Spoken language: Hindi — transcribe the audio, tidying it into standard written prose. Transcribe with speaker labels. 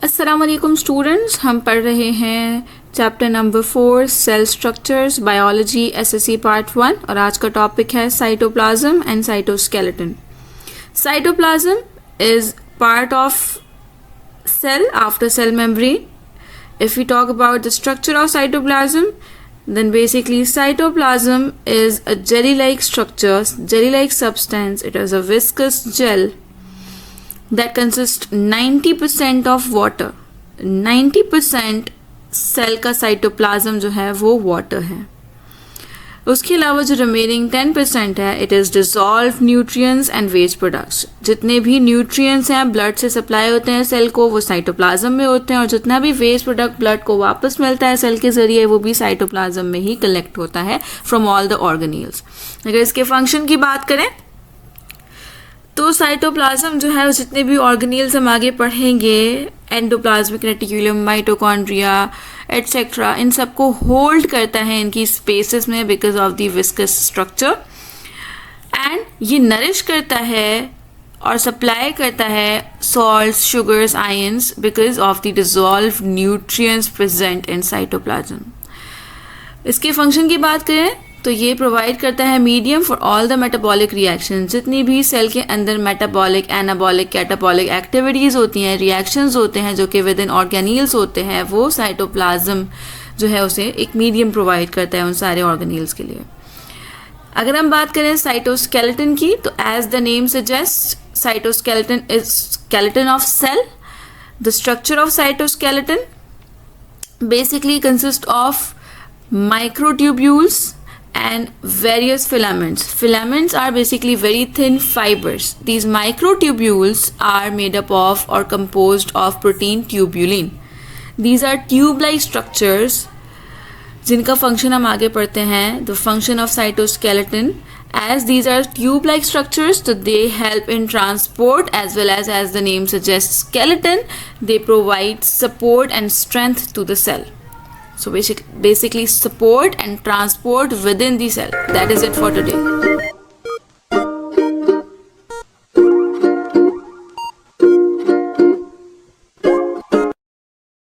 Speaker 1: अस्सलाम वालेकुम स्टूडेंट्स, हम पढ़ रहे हैं chapter number 4 cell structures biology SSC part 1 और आज का टॉपिक है cytoplasm and cytoskeleton. Cytoplasm is part of cell after cell membrane. If we talk about the structure of cytoplasm, then basically cytoplasm is a jelly-like structure, jelly-like substance. It is a viscous gel that consists 90% of water. 90% cell का साइटोप्लाज्म जो है वो वाटर है। उसके अलावा जो रिमेनिंग 10% है, it is dissolve nutrients and waste products. जितने भी न्यूट्रिएंट्स हैं ब्लड से सप्लाई होते हैं सेल को, वो साइटोप्लाज्म में होते हैं, और जितना भी वेस्ट प्रोडक्ट ब्लड को वापस मिलता है सेल के ज़रिए, वो भी साइटोप्लाज्म में ही कलेक्ट होता है फ्रॉम ऑल द ऑर्गेनील्स। अगर इसके फंक्शन की बात करें तो साइटोप्लाज्म जो है, जितने भी ऑर्गेनील्स हम आगे पढ़ेंगे, एंडोप्लाज्मिक रेटिकुलम, माइटोकॉन्ड्रिया एटसेट्रा, इन सबको होल्ड करता है इनकी स्पेसेस में because of the viscous structure, and ये नरिश करता है और सप्लाई करता है salts, sugars, ions because of the dissolve nutrients present in cytoplasm. इसके फंक्शन की बात करें तो ये प्रोवाइड करता है medium for all the metabolic reaction. जितनी भी सेल के अंदर मेटाबॉलिक, एनाबॉलिक, कैटाबॉलिक एक्टिविटीज़ होती हैं, रिएक्शंस होते हैं जो कि विद इन ऑर्गेनील्स होते हैं, वो साइटोप्लाज्म जो है उसे एक मीडियम प्रोवाइड करता है उन सारे ऑर्गेनील्स के लिए। अगर हम बात करें साइटोस्केलेटन की, तो as the name suggest, cytoskeleton is skeleton of cell. The structure of cytoskeleton basically consists of microtubules and various filaments. Filaments are basically very thin fibers. These microtubules are made up of or composed of protein tubulin. These are tube-like structures जिनका फंक्शन हम आगे पढ़ते हैं। The function of cytoskeleton, as these are tube-like structures, so they help in transport as well as the name suggests, skeleton, they provide support and strength to the cell. So basically support and transport within the cell. That is it for today.